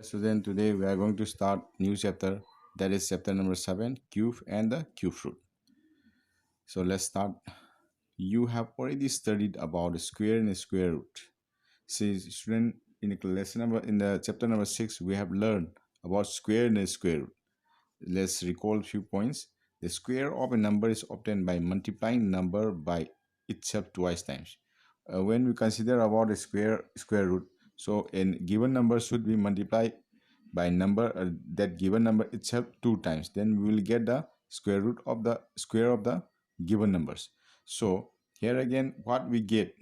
So then today we are going to start new chapter, that is chapter number 7, cube and the cube root. So let's start. You have already studied about a square and a square root. See student, in the lesson number in the chapter number 6 we have learned about square and a square root. Let's recall few points. The square of a number is obtained by multiplying number by itself twice times. When we consider about a square root, so a given number should be multiplied by number that given number itself two times, then we will get the square root of the square of the given numbers. So here again what we get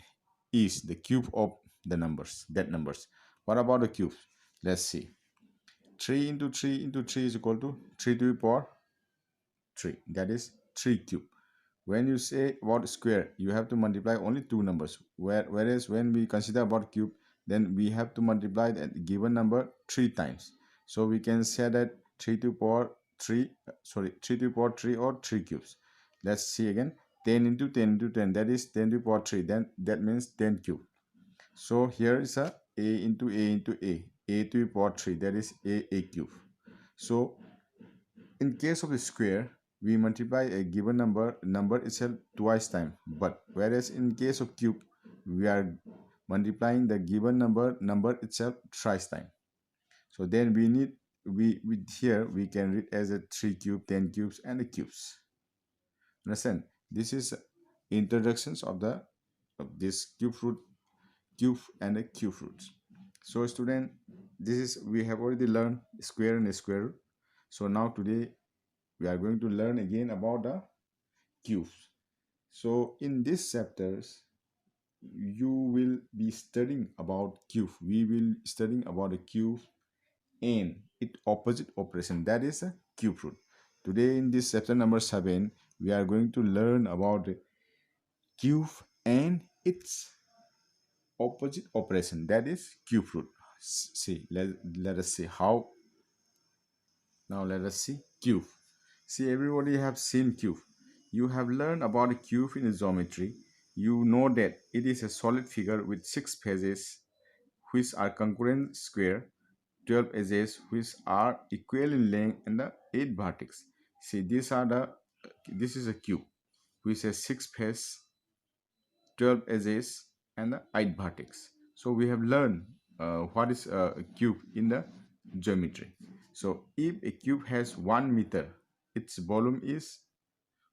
is the cube of the numbers, that numbers. What about the cubes? Let's see. 3 into 3 into 3 is equal to 3 to the power 3, that is 3 cube. When you say about square, you have to multiply only two numbers, whereas when we consider about cube, then we have to multiply that given number three times. So we can say that 3 to power 3 3 to power 3 or 3 cubes. Let's see again. 10 into 10 into 10, that is 10 to power 3, then that means 10 cube. So here is a into a to the power 3, that is a cube. So in case of a square, we multiply a given number itself twice time, but whereas in case of cube, we are multiplying the given number itself thrice time. So then we need we here we can read as a 3 cube, 10 cubes, and the cubes. Understand? This is introductions of this cube and the cube roots. So student, this is we have already learned square and square root. So now today we are going to learn again about the cubes. So in these chapters you will be studying about cube. We will studying about the cube and its opposite operation, that is a cube root. Today in this chapter number 7 we are going to learn about the cube and its opposite operation, that is cube root. See, let us see how. Now let us see cube. See, everybody have seen cube. You have learned about a cube in geometry. You know that it is a solid figure with 6 faces which are congruent square, 12 edges which are equal in length, and the 8 vertex. See, this is a cube which has 6 faces, 12 edges, and the 8 vertex. So we have learned what is a cube in the geometry. So if a cube has 1 meter, its volume is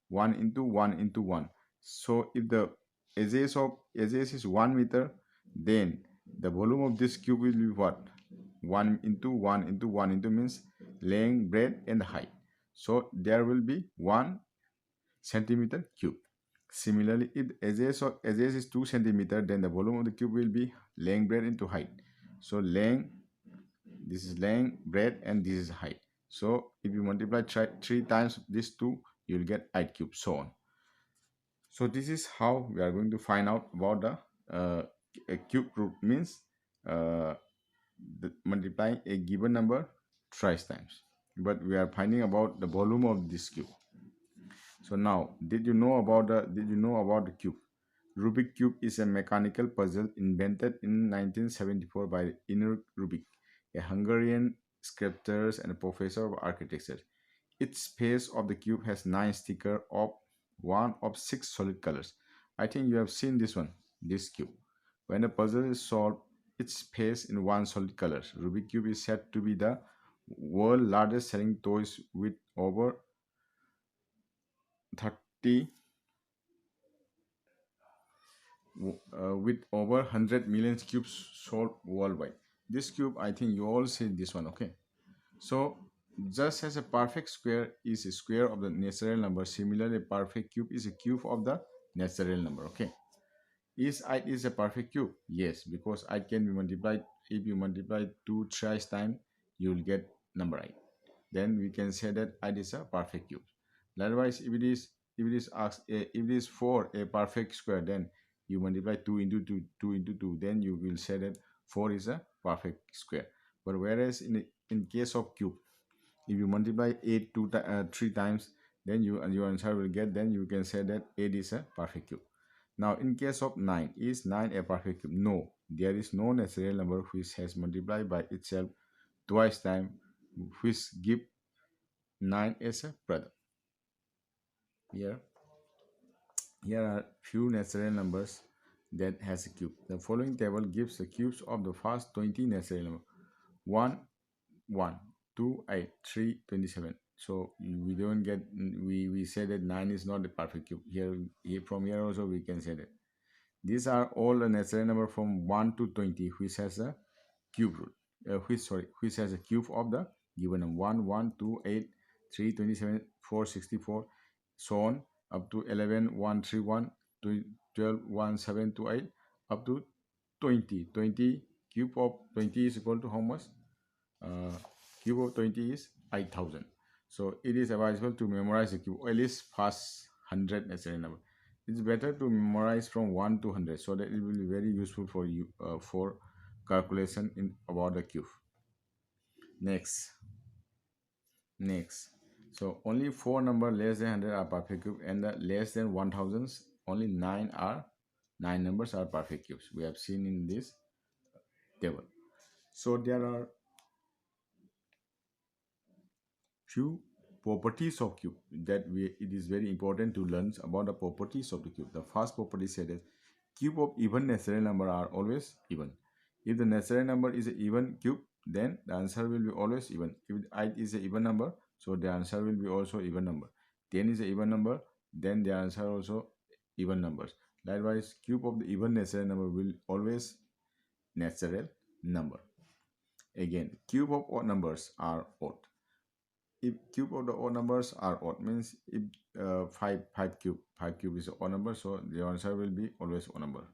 1 into 1 into 1. So if the edges is 1 meter, then the volume of this cube will be what? 1 into 1 into 1 into means length, breadth, and height. So there will be 1 centimeter cube. Similarly, if edges is 2 centimeter, then the volume of the cube will be length, breadth into height. So length, this is length, breadth, and this is height. So if you multiply 3 times these two, you will get 8 cube, so on. So this is how we are going to find out about the a cube root, means multiplying a given number thrice times, but we are finding about the volume of this cube. So now, did you know about the cube? Rubik cube is a mechanical puzzle invented in 1974 by Inur Rubik, a Hungarian sculptor and a professor of architecture. Its face of the cube has 9 stickers of one of 6 solid colors. I think you have seen this cube. When a puzzle is solved, its face in one solid color. Rubik cube is said to be the world's largest selling toys with over 30 with over 100 million cubes sold worldwide. This cube, I think you all see this one, okay? So just as a perfect square is a square of the natural number, similarly a perfect cube is a cube of the natural number, okay? Is I is a perfect cube? Yes, because I can be multiplied. If you multiply 2 thrice time, you will get number 8. Then we can say that I is a perfect cube. Otherwise, if it is for a perfect square, then you multiply 2 into 2, 2 into 2, then you will say that 4 is a perfect square. But whereas in case of cube, if you multiply 8 3 times, then your answer will get, then you can say that 8 is a perfect cube. Now in case of 9, is 9 a perfect cube? No, there is no natural number which has multiplied by itself twice time, which give 9 as a product. Here, here are few natural numbers that has a cube. The following table gives the cubes of the first 20 natural numbers. 1, 1, 2, 8, 3, 27. So we don't get, we say that 9 is not a perfect cube. Here from here also we can say that. These are all the natural number from 1 to 20 which has a cube root. Which has a cube of the given number 1, 1, 2, 8, 3, 27, 4, 64, so on up to 11, 1, 3, 1, 12, 1, 7, 2, 8, up to 20. 20 cube of 20 is equal to how much? uh, Cube of 20 is 8000. So it is advisable to memorize the cube, or at least first 100 natural number. It's better to memorize from 1 to 100 so that it will be very useful for you for calculation in about the cube. Next, next. So only 4 number less than 100 are perfect cube, and the less than 1000 only 9 numbers are perfect cubes. We have seen in this table. So there are few properties of cube that it is very important to learn about the properties of the cube. The first property said is cube of even natural number are always even. If the natural number is an even cube, then the answer will be always even. If 8 is an even number, so the answer will be also even number. 10 is an even number, then the answer also even numbers. Likewise, cube of the even natural number will always natural number. Again, cube of odd numbers are odd. If cube of the odd numbers are odd, means if 5 cube is an odd number, so the answer will be always odd number.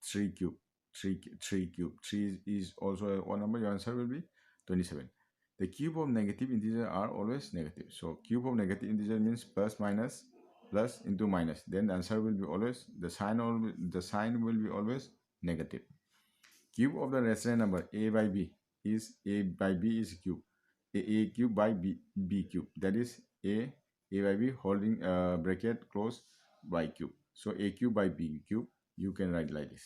3 cube, 3 cube, 3 is also a odd number, your answer will be 27. The cube of negative integer are always negative, so cube of negative integer means plus minus plus into minus, then the answer will be always the sign will be always negative. Cube of the rational number a by b is cube. A cube by b cube, that is a by b holding bracket close by cube. So a cube by b cube, you can write like this.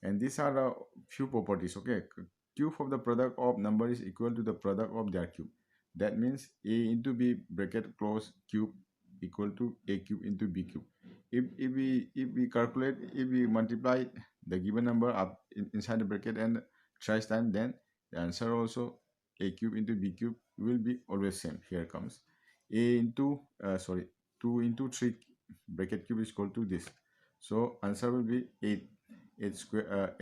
And these are the few properties. Okay, cube of the product of number is equal to the product of their cube. That means a into b bracket close cube equal to a cube into b cube. If we multiply the given number up inside the bracket and thrice time, then the answer also a cube into b cube will be always same. Here comes a into 2 into 3 bracket cube is equal to this, so answer will be 8. 8 square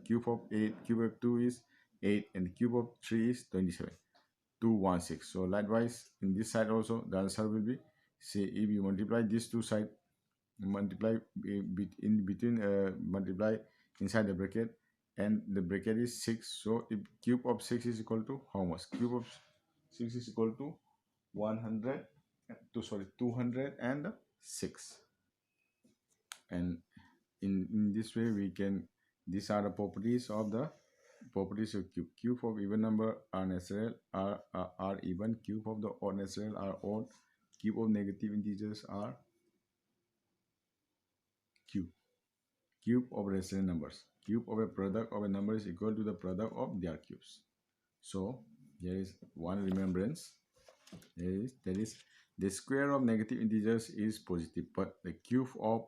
cube of 8, cube of 2 is 8, and the cube of 3 is 27, 216. So likewise in this side also the answer will be, say if you multiply these two sides, multiply in between multiply inside the bracket, and the bracket is 6, so if cube of 6 is equal to how much? Cube of 6 is equal to 206. And in this way we can, these are the properties of cube. Cube of even number are natural are even. Cube of the odd natural are odd. Cube of negative integers are cube. Cube of rational numbers. Cube of a product of a number is equal to the product of their cubes. So there is one remembrance. That is the square of negative integers is positive, but the cube of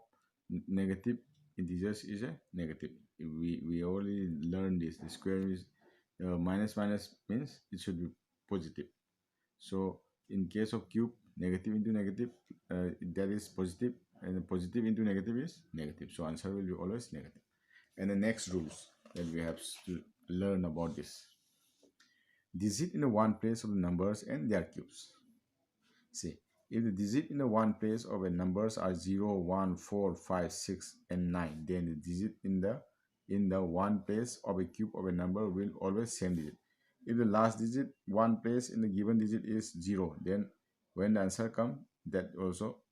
negative integers is a negative. We already learned this. The square is minus means it should be positive. So in case of cube, negative into negative, that is positive, and the positive into negative is negative. So answer will be always negative. And the next rules that we have to learn about this: digit in the one place of the numbers and their cubes. See, if the digit in the one place of a numbers are 0, 1, 4, 5, 6, and 9, then the digit in the one place of a cube of a number will always same digit. If the last digit one place in the given digit is 0, then when the answer comes, that also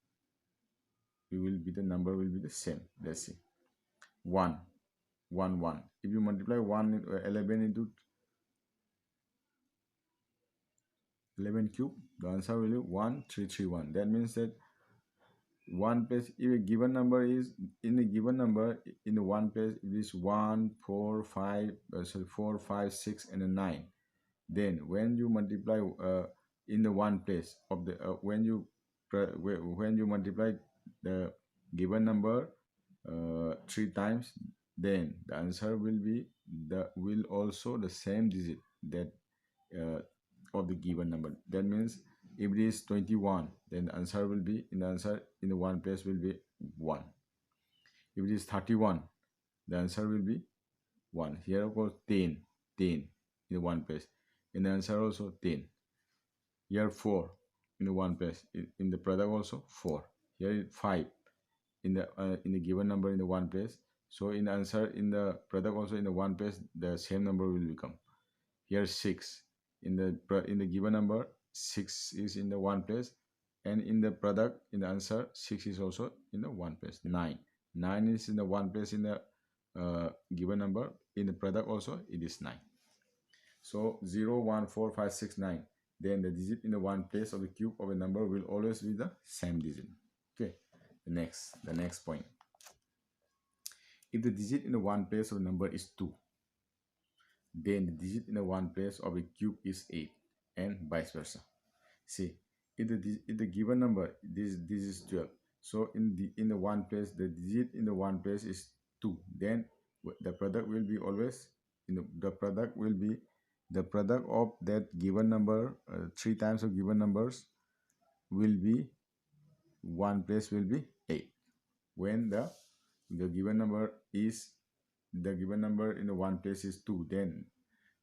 the number will be the same. Let's see. 1, 1, 1. If you multiply 11 into 11 cube, the answer will be 1331. That means that one place, if a given number is in a given number in the one place, it is 1, 4, 5, 4, 5, 6, and a 9. Then when you multiply in the one place of the when you multiply the given number three times, then the answer will be the will also the same digit that uh, of the given number. That means if it is 21, then the answer will be in the answer in the one place will be 1. If it is 31, the answer will be 1. Here of course 10, 10 in the one place. In the answer also 10. Here 4 in the one place. In the product also 4. Here is 5 in the given number in the one place. So in the answer in the product also in the one place the same number will become. Here 6 in the given number 6 is in the one place, and in the product in the answer 6 is also in the one place. 9 is in the one place in the given number, in the product also it is 9. So 0 1 4 5 6 9, then the digit in the one place of the cube of a number will always be the same digit. Okay, the next point, if the digit in the one place of a number is 2, then the digit in the one place of a cube is 8, and vice versa. See, if the given number this is 12, so in the one place the digit in the one place is 2, then the product will be always the product will be the product of that given number, three times of given numbers will be one place will be 8. When the given number is the given number in the one place is 2, then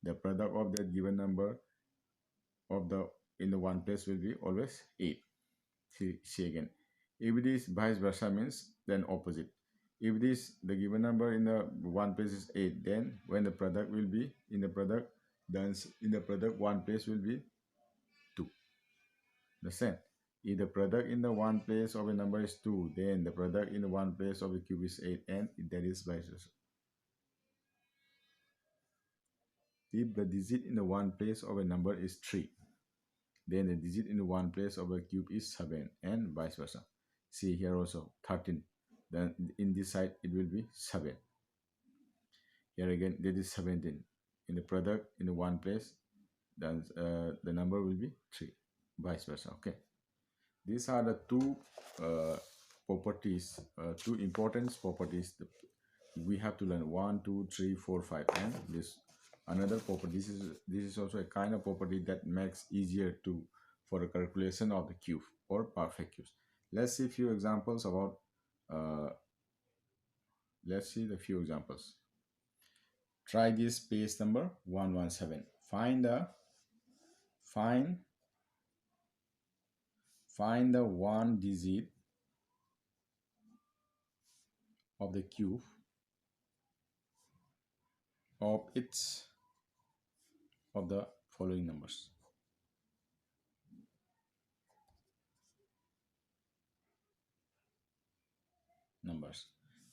the product of that given number of the in the one place will be always 8. See again, if it is vice versa means then opposite. If it is the given number in the one place is 8, then when the product will be in the product, then in the product one place will be 2. Understand? If the product in the one place of a number is 2, then the product in the one place of a cube is 8, and that is vice versa. If the digit in the one place of a number is 3, then the digit in the one place of a cube is 7, and vice versa. See here also 13, then in this side it will be 7. Here again that is 17. In the product in the one place, then the number will be 3, vice versa. Okay, these are the two properties, two important properties that we have to learn. 1 2 3 4 5, and this another property. This is also a kind of property that makes easier to for the calculation of the cube or perfect cubes. Let's see few examples about let's see the few examples. Try this page number 117. Find the one digit of the cube of its of the following numbers.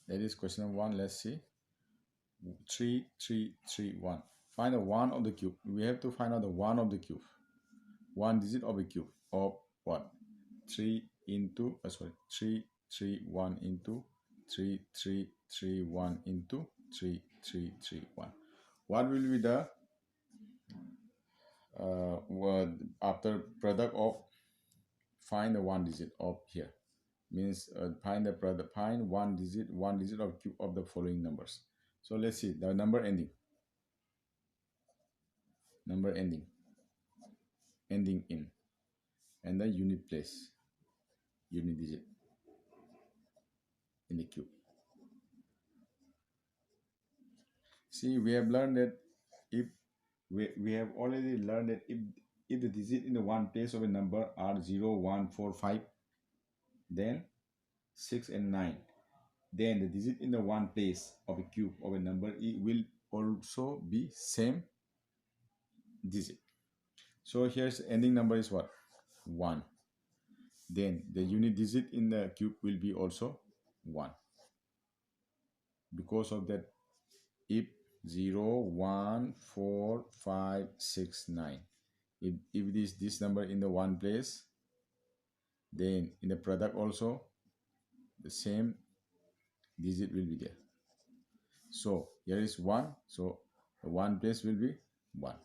That is question number 1. Let's see. 3 3 3 1. Find the one of the cube. We have to find out the one of the cube. One digit of a cube of what? 3 into 3 3 1 into 3 3 3 1 into 3 3 3 1. What will be the word after product of find the one digit of here? Means find the product, find one digit of cube of the following numbers. So let's see the number ending in, and the unit place, unit digit in the cube. See, we have learned that if we have already learned that if the digit in the one place of a number are 0 1 4 5, then 6 and 9, then the digit in the one place of a cube of a number it will also be same digit. So here's ending number is what? 1. Then the unit digit in the cube will be also 1. Because of that, if 0 1 4 5 6 9, if it is this number in the one place, then in the product also the same digit will be there. So here is 1, so the one place will be 1.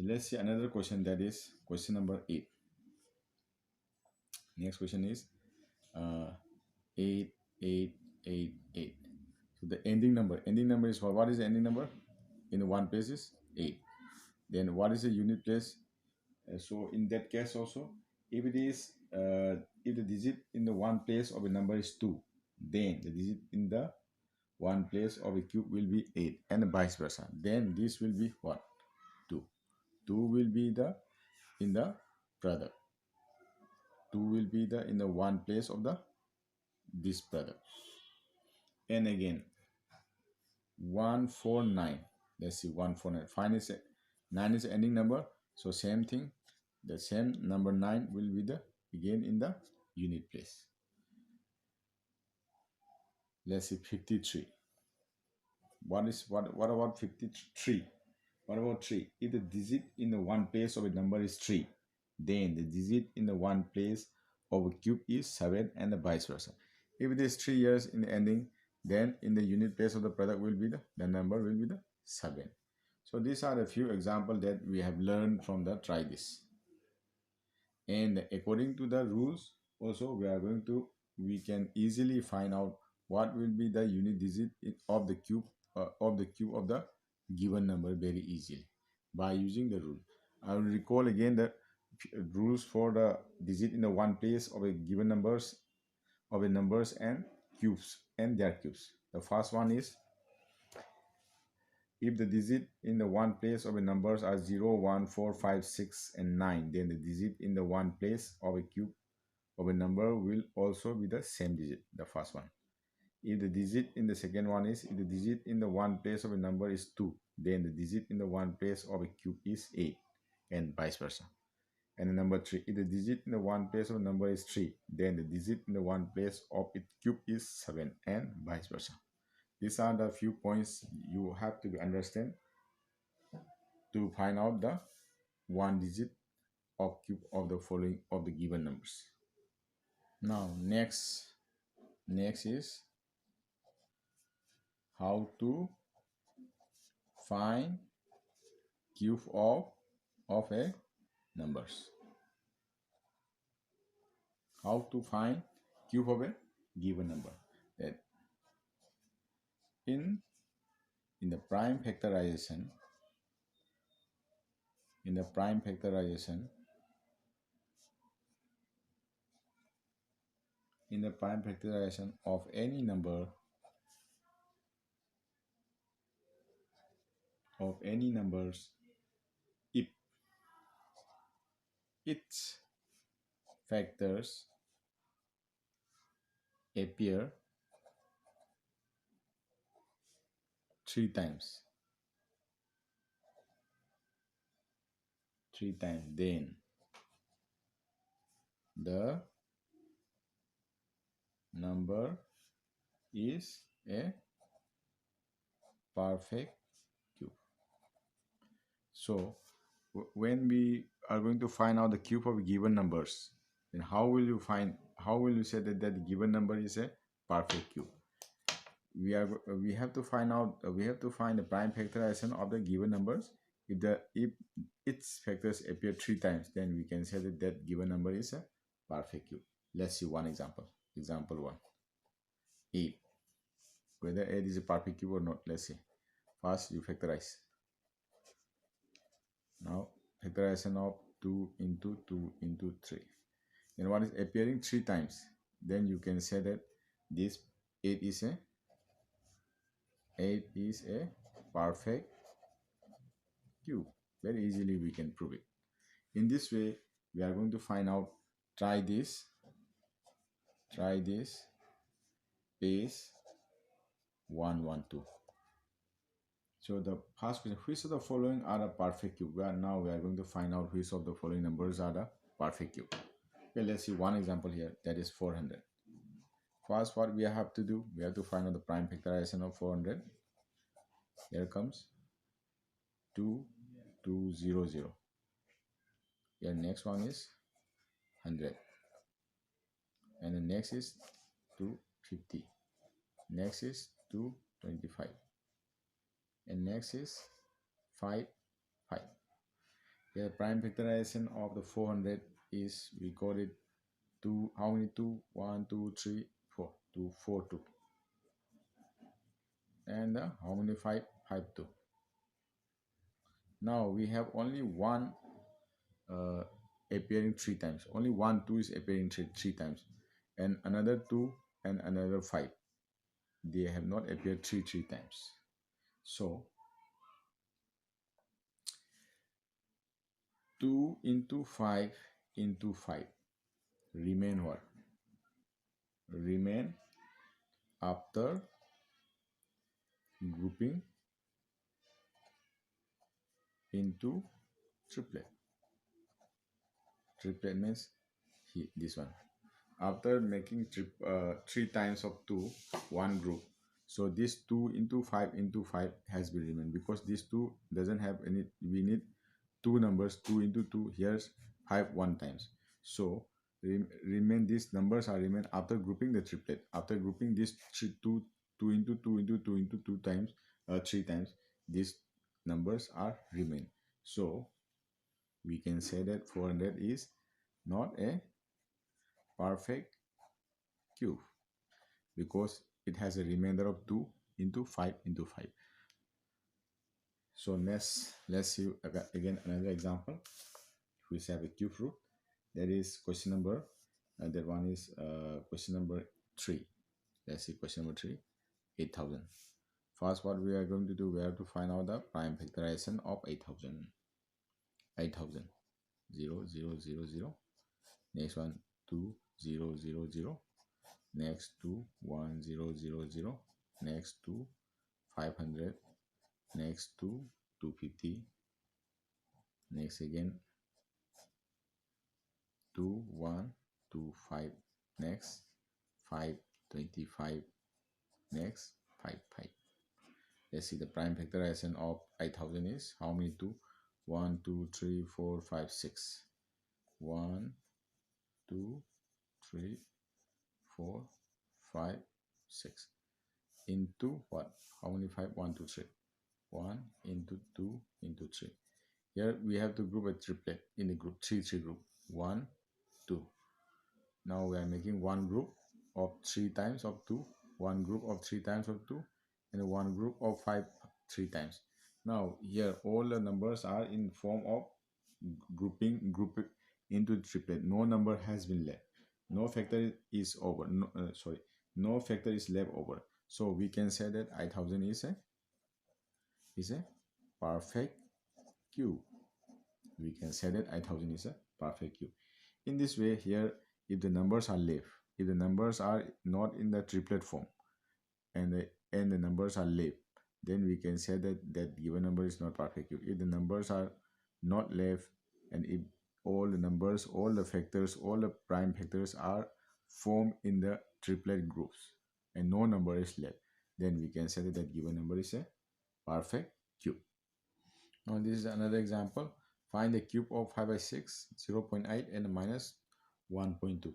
So let's see another question, that is question number 8. Next question is 8, 8, 8, 8. So the ending number is what? What is the ending number? In the one place is 8. Then what is the unit place? So in that case also, if it is if the digit in the one place of a number is 2, then the digit in the one place of a cube will be 8, and vice versa. Then this will be what? 2. 2 will be the in the product. 2 will be the in the one place of the this product. And again 149. Let's see, 149. Fine is 9 is the ending number. So same thing. The same number 9 will be the again in the unit place. Let's see, 53. What about 53? What about 3? If the digit in the one place of a number is 3, then the digit in the one place of a cube is 7, and the vice versa. If it is 3 years in the ending, then in the unit place of the product will be the number will be the 7. So these are a few examples that we have learned from the try this. And according to the rules also, we can easily find out what will be the unit digit of the cube of the given number very easily by using the rule. I will recall again the rules for the digit in the one place of a given numbers and cubes and their cubes. The first one is, if the digit in the one place of a numbers are 0, 1, 4, 5, 6, and 9, then the digit in the one place of a cube of a number will also be the same digit, the first one. If the digit in the second one is, if the digit in the one place of a number is 2, then the digit in the one place of a cube is 8, and vice versa. And the number 3, if the digit in the one place of a number is 3, then the digit in the one place of its cube is 7, and vice versa. These are the few points you have to understand to find out the one digit of cube of the following of the given numbers. Now next is how to find cube of a numbers. How to find cube of a given number. That in the prime factorization, of any number if its factors appear 3 times, then the number is a perfect cube. So when we are going to find out the cube of given numbers, then how will you say that the given number is a perfect cube? We have to find the prime factorization of the given numbers. If its factors appear 3 times, then we can say that given number is a perfect cube. Let's see one example. Example 1. 8. Whether 8 is a perfect cube or not, let's see. First you factorize. Now factorization of 2 into 2 into 3. Then what is appearing 3 times? Then you can say that this 8 is a perfect cube. Very easily we can prove it. In this way we are going to find out. Try this page 112. So the first question, which of the following are a perfect cube? Now we are going to find out which of the following numbers are the perfect cube. Okay, let's see one example here, that is 400. First, what we have to do, we have to find out the prime factorization of 400. Here comes 2200. Here next one is 100, and the next is 250. Next is 225, and next is 5. Here prime factorization of the 400 is, we got it, 2, how many 2? 1 2 3 4, 2 4 2, and how many 5? 5 2. Now we have only one uh, appearing 3 times. Only one 2 is appearing three times, and another 2 and another 5. They have not appeared three times. So 2 into 5 into 5 remain what? Remain after grouping into triplet. Triplet means this one. After making three times of 2, one group. So this 2 into 5 has been remained, because this 2 doesn't have any. We need two numbers, 2 into 2. Here's 5 one times. So remain, these numbers are remain after grouping the triplet. After grouping this 2 into 2 into 2 into 2 times, 3 times, these numbers are remain. So we can say that 400 is not a perfect cube, because it has a remainder of 2 into 5 into 5. So let's see again another example. We have a cube root. That is question number, that one is question number 3. Let's see question number 3, 8000. First, what we are going to do, we have to find out the prime factorization of 8000. 8000, 0 0 0 0. Next one, 2 0 0 0. Next to 1 0 0 0. Next to 500. Next to 250. Next again 2 1 2 5. Next 5 25. Next 5 5. Let's see the prime factorization of 8000 is how many 2? 1 2 3 4 5 6. 1 2 3 4 5 6 into what? How many 5? 1 2 3. 1 into 2 into 3. Here we have to group a triplet in the group 3 3 group. 1 2. Now we are making one group of 3 times of 2, one group of 3 times of 2, and one group of 5 3 times. Now here all the numbers are in form of group into triplet. No number has been left. No factor is over. No factor is left over. So we can say that 8000 is a perfect cube. We can say that 8000 is a perfect cube. In this way, here, if the numbers are left, if the numbers are not in the triplet form, and the numbers are left, then we can say that that given number is not perfect cube. If the numbers are not left, and if all the numbers, all the factors, all the prime factors are formed in the triplet groups, and no number is left, then we can say that that given number is a perfect cube. Now this is another example. Find the cube of 5 by 6, 0.8 and minus 1.2.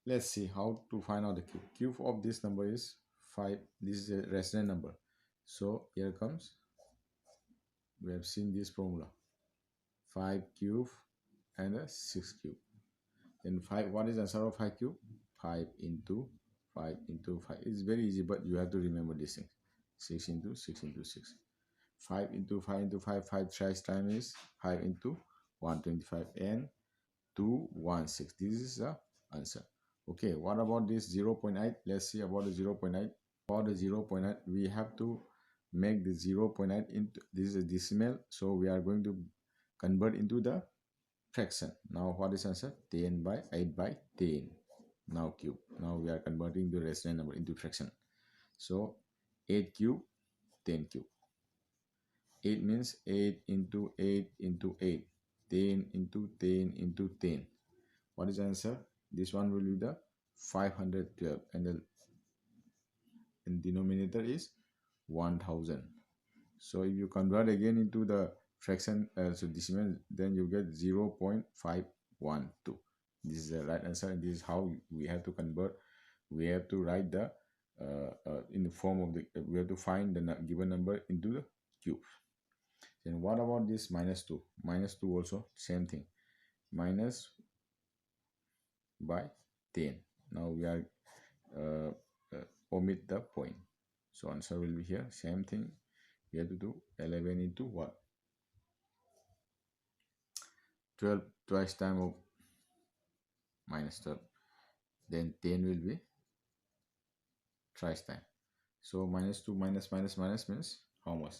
Let's see how to find out the cube. Cube of this number is 5. This is a rational number. So here comes. We have seen this formula. 5 cube and a 6 cube. Then 5. What is the answer of 5 cube? 5 into 5 into 5. It's very easy, but you have to remember these things. 6 into 6 into 6. 5 into 5 into 5, 5 thrice time is 5 into 125 and 216. This is the answer. Okay, what about this 0.8? Let's see about the 0.8. For the 0.8, we have to make the 0.8 into, this is a decimal, so we are going to convert into the fraction. Now what is answer? 10 by 8 by 10. Now cube. Now we are converting the rational number into fraction. So 8 cube, 10 cube. 8 means 8 into 8 into 8. 10 into 10 into 10. What is the answer? This one will be the 512, and the denominator is 1000. So if you convert again into the fraction, so decimal, then you get 0.512. This is the right answer, and this is how we have to convert. We have to write the in the form of the, we have to find the given number into the cube. Then what about this minus 2? Minus 2 also same thing. Minus by 10. Now we are uh, omit the point. So answer will be here. Same thing. We have to do 11 into what? 12 twice time of minus 12. Then 10 will be thrice time. So minus 2 minus minus minus means how much?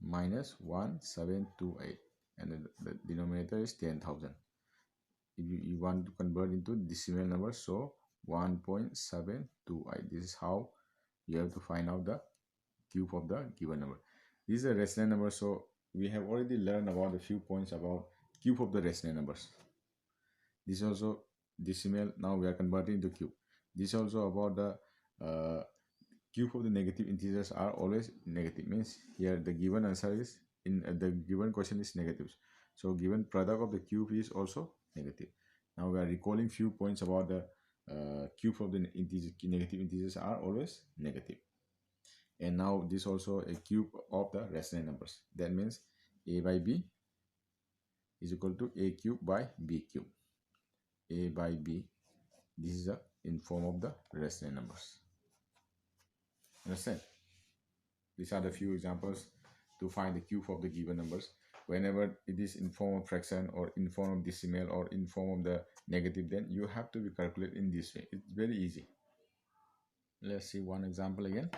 Minus 1728. And the denominator is 10,000. If you want to convert into decimal number, so 1.728. This is how you have to find out the cube of the given number. This is a rational number, so we have already learned about a few points about cube of the rational numbers. This is also decimal. Now we are converting to cube. This is also about the cube of the negative integers are always negative. Means here the given answer is in the given question is negatives. So given product of the cube is also negative. Now we are recalling few points about the cube of the negative integers are always negative. And now this also a cube of the rational numbers. That means a by b is equal to a cube by b cube. A by b, this is the in form of the rational numbers. Understand? These are the few examples to find the cube of the given numbers. Whenever it is in form of fraction or in form of decimal or in form of the negative, then you have to be calculated in this way. It's very easy. Let's see one example again.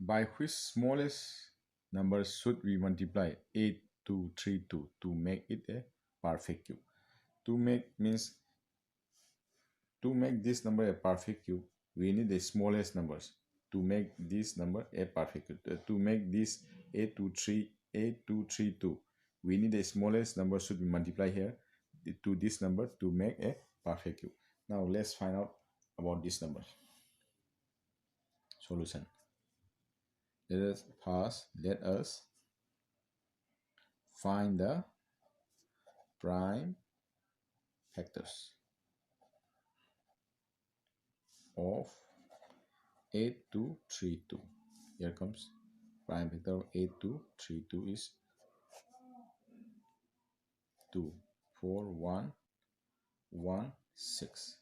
By which smallest number should we multiply 8232 to make it a perfect cube? To make means to make this number a perfect cube, we need the smallest numbers to make this number a perfect cube. To make this 8232, we need the smallest number should be multiplied here to this number to make a perfect cube. Now let's find out about this number. Solution. Let us find the prime factors of 8232. Here comes prime factor of 8232 is 2, 4, 1, 1, 6.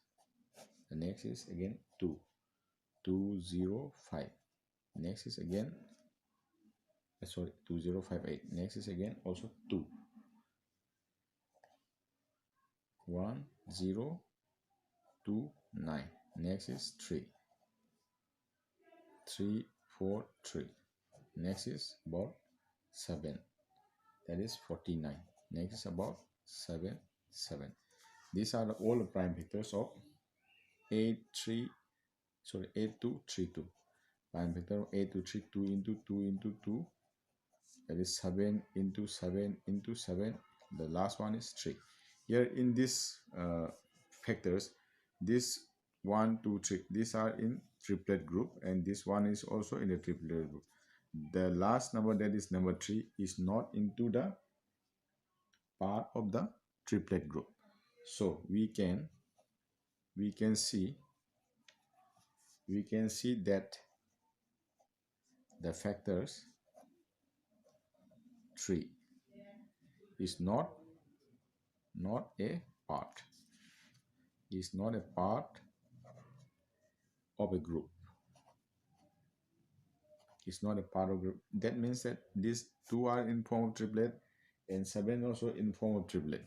The next is again 2, 2, 0, 5. Next is again 2058. Next is again also 2, 1, 0, 2, 9. Next is 3, 3, 4, 3. Next is about 7. That is 49. Next is about 7, 7. These are all the prime factors of 8232. Prime factor of 8232 into 2 into 2. That is 7 into 7 into 7. The last one is 3. Here in this factors, this 1, 2, 3, these are in triplet group, and this one is also in a triplet group. The last number, that is number 3, is not into the part of the triplet group. So we can see that the factors 3 is not a part, is not a part of a group. It's not a part of group. That means that these 2 are in form of triplet and 7 also in form of triplet.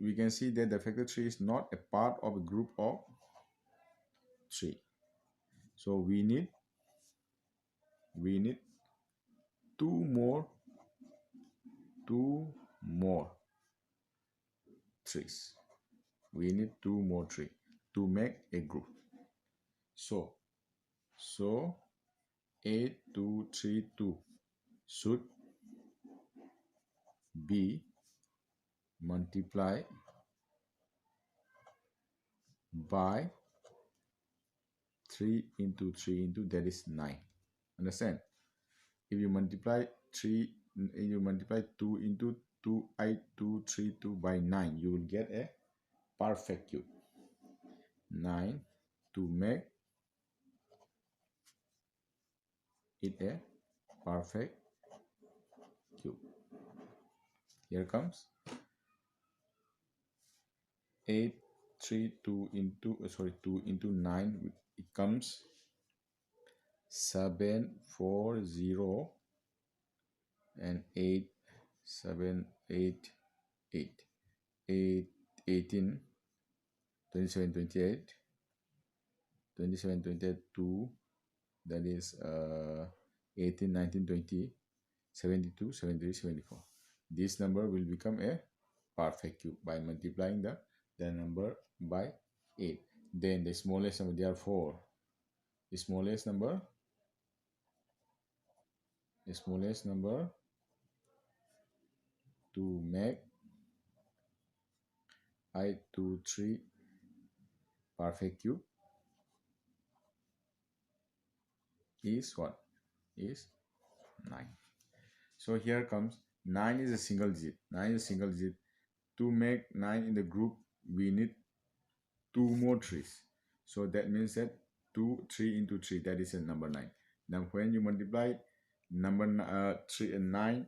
We can see that the factor 3 is not a part of a group of 3. So we need 2 more 3s. We need 2 more 3 to make a group. So 8232 should be multiplied by 3 into 3 into, that is 9. Understand? If you multiply 2 into 28232 by 9, you will get a perfect cube. 9 to make it a perfect cube. Here comes 8 3 2 into 2 into 9, it comes 740 and 8 7 8 8 8 18 27 28 27 28 2, that is 18 19 20 72 73 74. This number will become a perfect cube by multiplying the number by 8. Then the smallest number, therefore the smallest number to make I 2 3 perfect cube is what? Is 9. So here comes 9 is a single digit. 9 is a single digit. To make 9 in the group, we need 2 more 3's. So that means that 2 3 into 3, that is a number 9. Now when you multiply number 3 and 9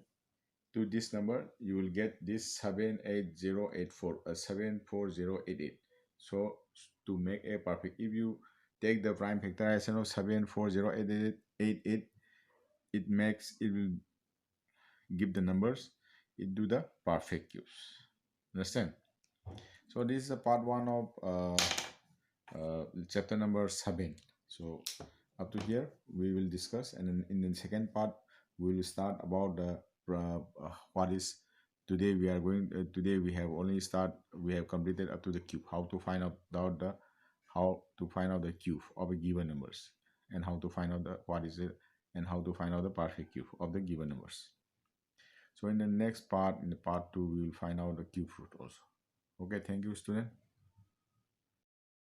to this number, you will get this 78084, 74088. So to make a perfect, if you take the prime factorization of 74088, it will give the numbers, it do the perfect cubes. Understand? So this is a part 1 of chapter number 7. So up to here we will discuss, and in the second part we will start about the what is today we are going today we have only we have completed up to the cube, how to find out the cube of a given numbers, and how to find out the what is it, and how to find out the perfect cube of the given numbers. So in the next part, in the part 2, we will find out the cube root also. Okay, thank you, student.